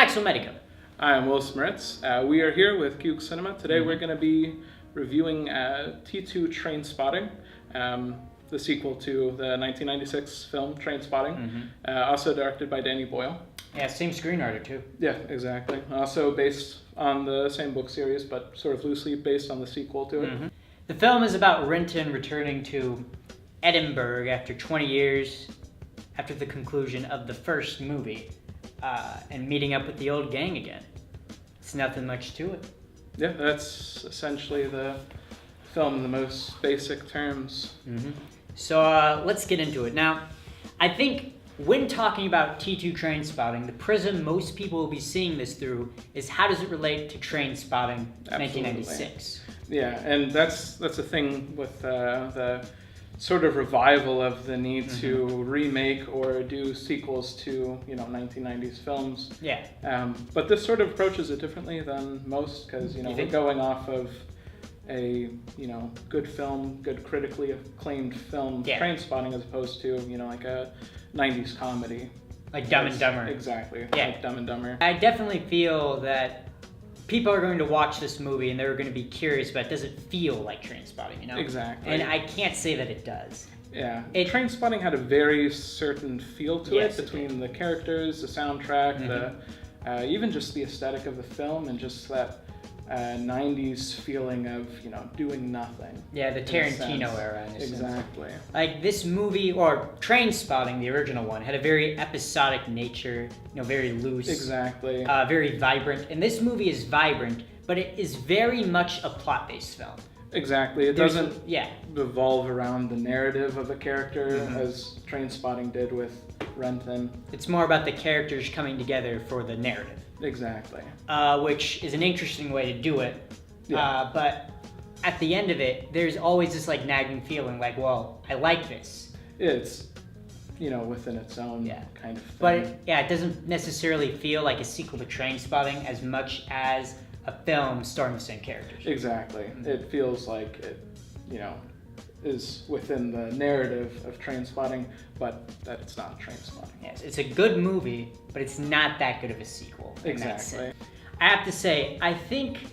Maxwell Metyko. I'm Willis Maritz. We are here with Coog Cinema. Today we're going to be reviewing T2 Trainspotting, the sequel to the 1996 film Trainspotting, also directed by Danny Boyle. Yeah, same screenwriter too. Yeah, exactly. Also based on the same book series, but sort of loosely based on the sequel to it. The film is about Renton returning to Edinburgh after 20 years after the conclusion of the first movie and meeting up with the old gang again. It's nothing much to it. Yeah, that's essentially the film in the most basic terms. So let's get into it. Now, I think when talking about T2 Trainspotting, the prism most people will be seeing this through is how does it relate to Trainspotting 1996? Yeah, and that's the thing with the sort of revival of the need to remake or do sequels to 1990s films. Yeah. But this sort of approaches it differently than most because we're going off of a good film, good critically acclaimed film, Trainspotting, as opposed to like a 90s comedy. Like Dumb and Dumber. Exactly. Yeah. Like Dumb and Dumber. I definitely feel that people are going to watch this movie and they're going to be curious about, does it feel like Trainspotting, Exactly. And I can't say that it does. Yeah. Trainspotting had a very certain feel to it between the characters, the soundtrack, the even just the aesthetic of the film, and just that 90s feeling of doing nothing. Yeah, the Tarantino era. In a exactly. Sense. Like this movie, or Trainspotting, the original one, had a very episodic nature. Very loose. Exactly. Very vibrant. And this movie is vibrant, but it is very much a plot-based film. Exactly. It doesn't yeah. revolve around the narrative of a character as Trainspotting did with Renton. It's more about the characters coming together for the narrative. Exactly. Which is an interesting way to do it. Yeah. But at the end of it, there's always this like nagging feeling like, well, I like this. It's, within its own kind of thing. But it doesn't necessarily feel like a sequel to Trainspotting as much as a film starring the same characters. Exactly. It feels like it, is within the narrative of Trainspotting, but that it's not Trainspotting. Yes, it's a good movie, but it's not that good of a sequel. Exactly. I have to say, I think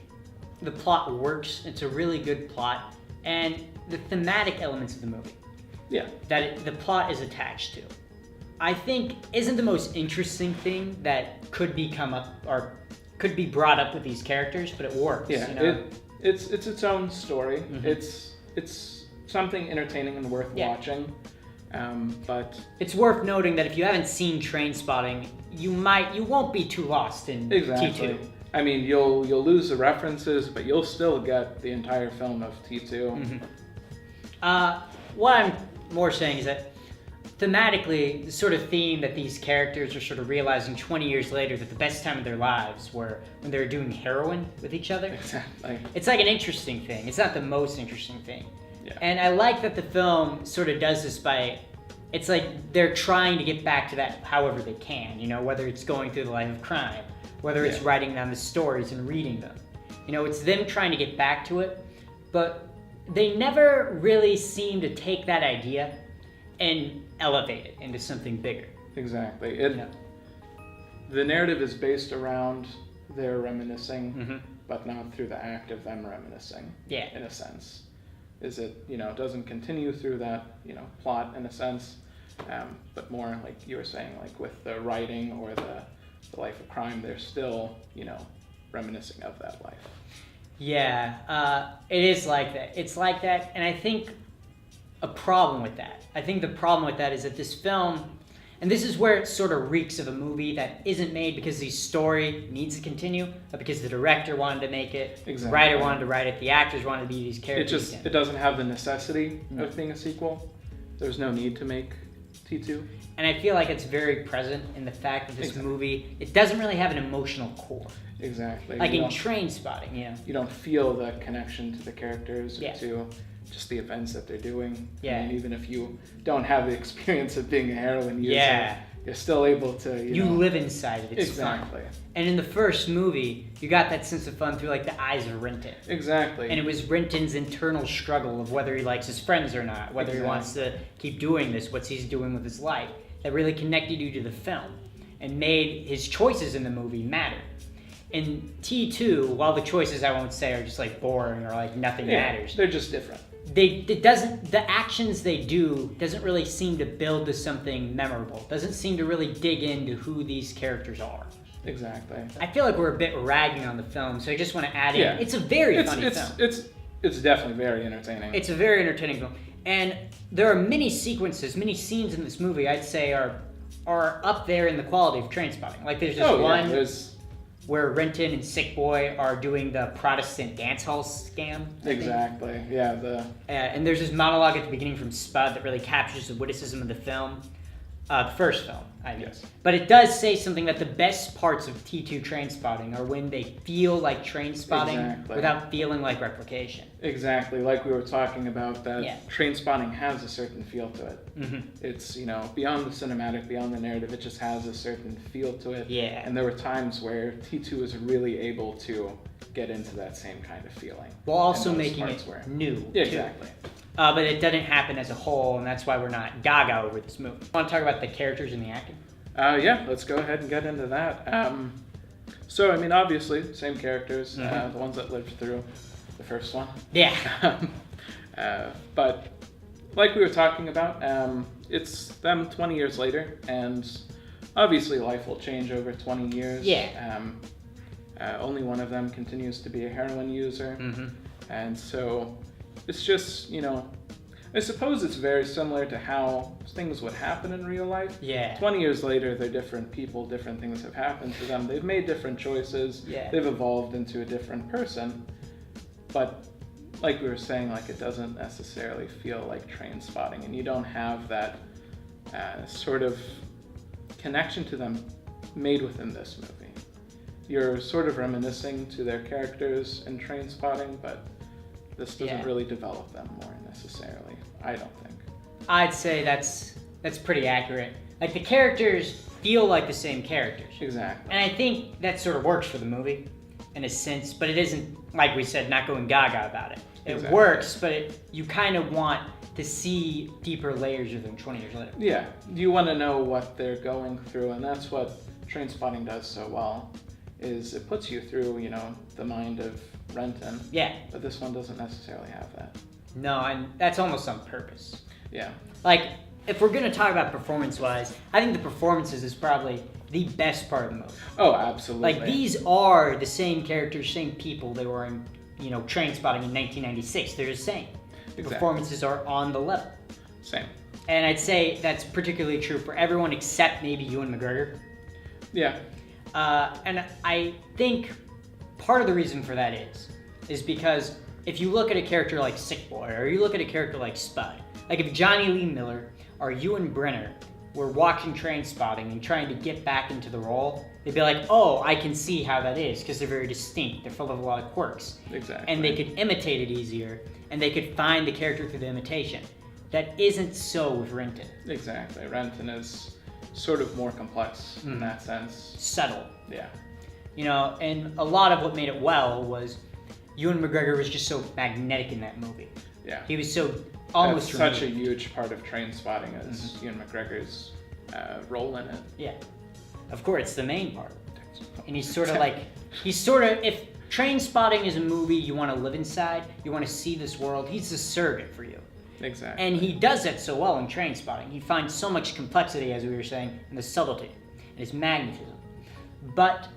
the plot works. It's a really good plot, and the thematic elements of the movie. Yeah. That the plot is attached to, I think, isn't the most interesting thing that could be come up or could be brought up with these characters, but it works. Yeah. It's its own story. It's something entertaining and worth watching, but it's worth noting that if you haven't seen Trainspotting, you won't be too lost in T2. I mean, you'll lose the references, but you'll still get the entire film of T2. What I'm more saying is that thematically, the sort of theme that these characters are sort of realizing 20 years later that the best time of their lives were when they were doing heroin with each other. Exactly. It's like an interesting thing. It's not the most interesting thing. Yeah. And I like that the film sort of does this by, it's like they're trying to get back to that however they can, whether it's going through the life of crime, whether it's writing down the stories and reading them. It's them trying to get back to it, but they never really seem to take that idea and elevate it into something bigger. Exactly. The narrative is based around their reminiscing, but not through the act of them reminiscing. Yeah. In a sense. It doesn't continue through that, plot in a sense, but more like you were saying, like with the writing or the life of crime, they're still, reminiscing of that life. Yeah, it is like that. It's like that, and I think a problem with that. I think the problem with that is that this film, and this is where it sort of reeks of a movie that isn't made because the story needs to continue, but because the director wanted to make it, the writer wanted to write it, the actors wanted to be these characters. It doesn't have the necessity of being a sequel. There's no need to make T2. And I feel like it's very present in the fact that this movie, it doesn't really have an emotional core. Exactly. Like in Trainspotting, You don't feel the connection to the characters or to just the events that they're doing. Yeah. I mean, even if you don't have the experience of being a heroin user, you're still able to, you live inside it. It's fun. And in the first movie, you got that sense of fun through like the eyes of Renton. Exactly. And it was Renton's internal struggle of whether he likes his friends or not, whether he wants to keep doing this, what he's doing with his life, that really connected you to the film. and made his choices in the movie matter. In T2, while the choices I won't say are just like boring or like nothing matters, they're just different. The actions they do doesn't really seem to build to something memorable. Doesn't seem to really dig into who these characters are. Exactly. I feel like we're a bit ragging on the film, so I just want to add in. It's a very funny film. It's definitely very entertaining. It's a very entertaining film, and there are many sequences, many scenes in this movie I'd say are up there in the quality of Trainspotting. Like there's this one where Renton and Sick Boy are doing the Protestant dance hall scam. Exactly. Yeah. And there's this monologue at the beginning from Spud that really captures the witticism of the film. The first film, I mean. Yes. But it does say something that the best parts of T2 Trainspotting are when they feel like Trainspotting without feeling like replication. Exactly, like we were talking about, that Trainspotting has a certain feel to it. Mm-hmm. It's, beyond the cinematic, beyond the narrative, it just has a certain feel to it. Yeah. And there were times where T2 was really able to get into that same kind of feeling. While also making it new. Yeah, exactly. But it doesn't happen as a whole, and that's why we're not gaga over this movie. Want to talk about the characters and the acting? Yeah, let's go ahead and get into that. So, I mean, obviously, same characters, the ones that lived through the first one. Yeah. But, like we were talking about, it's them 20 years later, and obviously life will change over 20 years. Yeah. Only one of them continues to be a heroin user, and so it's just, I suppose it's very similar to how things would happen in real life. Yeah. 20 years later, they're different people, different things have happened to them. They've made different choices. Yeah. They've evolved into a different person. But like we were saying, like it doesn't necessarily feel like Trainspotting, and you don't have that sort of connection to them made within this movie. You're sort of reminiscing to their characters in Trainspotting, but this doesn't really develop them more necessarily, I don't think. I'd say that's pretty accurate. Like the characters feel like the same characters. Exactly. And I think that sort of works for the movie in a sense, but it isn't, like we said, not going gaga about it. It works, but you kind of want to see deeper layers of them 20 years later. Yeah, you want to know what they're going through, and that's what Trainspotting does so well, is it puts you through, the mind of Renton. Yeah. But this one doesn't necessarily have that. No, and that's almost on purpose. Yeah. Like, if we're going to talk about performance-wise, I think the performances is probably the best part of the movie. Oh, absolutely. Like, these are the same characters, same people they were in, Trainspotting in 1996. They're the same. The performances are on the level. Same. And I'd say that's particularly true for everyone except maybe Ewan McGregor. Yeah. And I think part of the reason for that is because if you look at a character like Sick Boy, or you look at a character like Spud, like if Johnny Lee Miller or Ewan Brenner were watching Trainspotting and trying to get back into the role, they'd be like, oh, I can see how that is, because they're very distinct. They're full of a lot of quirks. Exactly. And they could imitate it easier, and they could find the character through the imitation. That isn't so with Renton. Exactly. Renton is sort of more complex in that sense. Subtle. Yeah. And a lot of what made it well was Ewan McGregor was just so magnetic in that movie. Yeah. He was so almost That's such a huge part of Trainspotting is Ewan McGregor's role in it. Yeah. Of course, it's the main part. And he's sort of if Trainspotting is a movie you want to live inside, you want to see this world, he's the surrogate for you. Exactly. And he does that so well in Trainspotting. He finds so much complexity, as we were saying, in the subtlety and his magnetism. But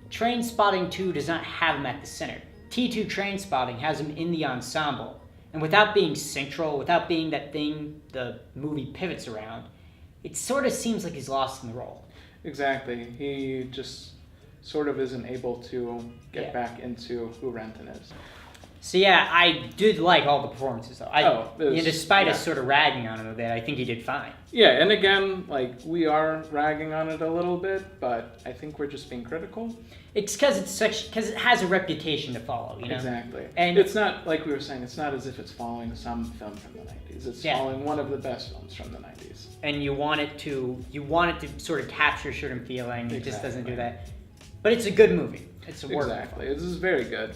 Trainspotting 2 does not have him at the center. T2 Trainspotting has him in the ensemble. And without being central, without being that thing the movie pivots around, it sort of seems like he's lost in the role. Exactly. He just sort of isn't able to get back into who Renton is. So yeah, I did like all the performances though. Despite us sort of ragging on him a bit, I think he did fine. Yeah, and again, we are ragging on it a little bit, but I think we're just being critical. It's because it has a reputation to follow, Exactly. And it's not, like we were saying, it's not as if it's following some film from the 90s. It's following one of the best films from the 90s. And you want it to sort of capture a certain feeling. It just doesn't do that. But it's a good movie. It's a work. Exactly. This is very good.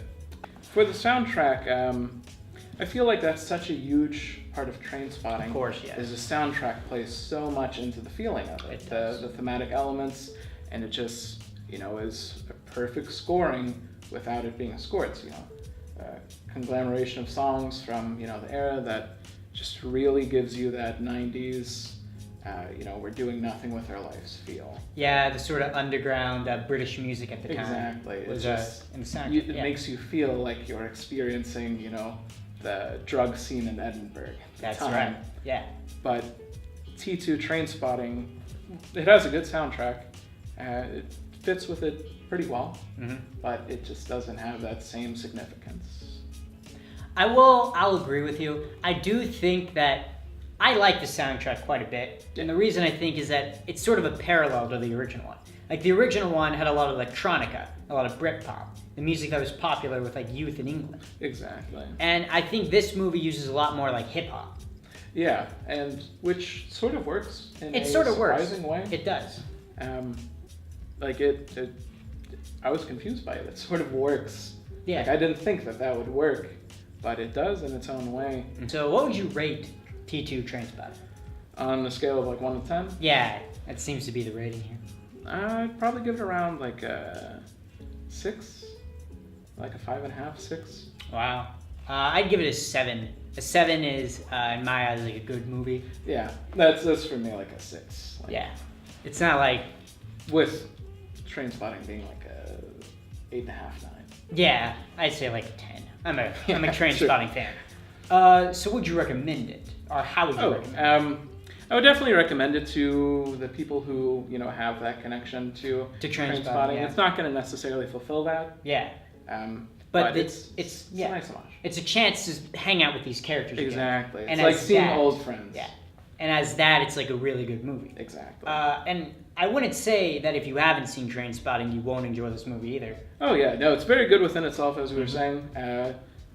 For the soundtrack, I feel like that's such a huge part of Trainspotting. Of course, yes. Is the soundtrack plays so much into the feeling of it. The thematic elements, and it just, is a perfect scoring without it being a score. It's, a conglomeration of songs from, the era that just really gives you that 90s, we're doing nothing with our lives feel. Yeah, the sort of underground British music at the time. Exactly. Was, in the soundtrack. It makes you feel like you're experiencing, the drug scene in Edinburgh. That's right. Yeah. But T2 Trainspotting, it has a good soundtrack. It fits with it pretty well, but it just doesn't have that same significance. I'll agree with you. I do think that I like the soundtrack quite a bit, and the reason I think is that it's sort of a parallel to the original one. Like the original one had a lot of electronica, a lot of Britpop, the music that was popular with youth in England. Exactly. And I think this movie uses a lot more hip hop. Yeah, and which sort of works in a surprising way. It does. I was confused by it. It sort of works. Yeah. I didn't think that would work, but it does in its own way. So what would you rate T2 Trainspotting? On a scale of 1 to 10? Yeah, that seems to be the rating here. I'd probably give it around a 6, a 5.5, 6. Wow. I'd give it a 7. A 7 is, in my eyes, a good movie. Yeah, that's for me a 6. Yeah, it's not with Trainspotting being a 8.5, 9. Yeah, I'd say a 10. I'm a Trainspotting fan. So would you recommend it, or how would you recommend it? I would definitely recommend it to the people who have that connection to Trainspotting. Yeah. It's not going to necessarily fulfill that. Yeah. But it's a nice homage. It's a chance to hang out with these characters Exactly. again. It's like seeing old friends. Yeah. And as that, it's a really good movie. Exactly. And I wouldn't say that if you haven't seen Trainspotting, you won't enjoy this movie either. Oh yeah, no, it's very good within itself, as we were saying.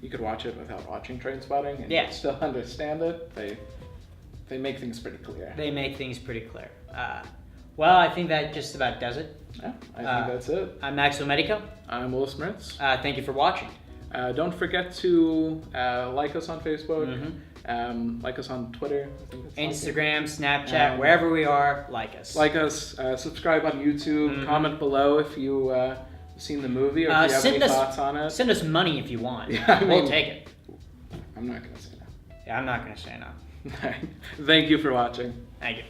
You could watch it without watching Trainspotting and you'd still understand it. They make things pretty clear. They make things pretty clear. Well, I think that just about does it. Yeah, I think that's it. I'm Maxwell Metyko. I'm Willis Maritz. Thank you for watching. Don't forget to like us on Facebook, like us on Twitter. Instagram, Snapchat, wherever we are, like us. Like us, subscribe on YouTube, comment below if you seen the movie or if you have any thoughts on it. Send us money if you want. Yeah, we'll take it. I'm not going to say no. Yeah, I'm not going to say no. Thank you for watching. Thank you.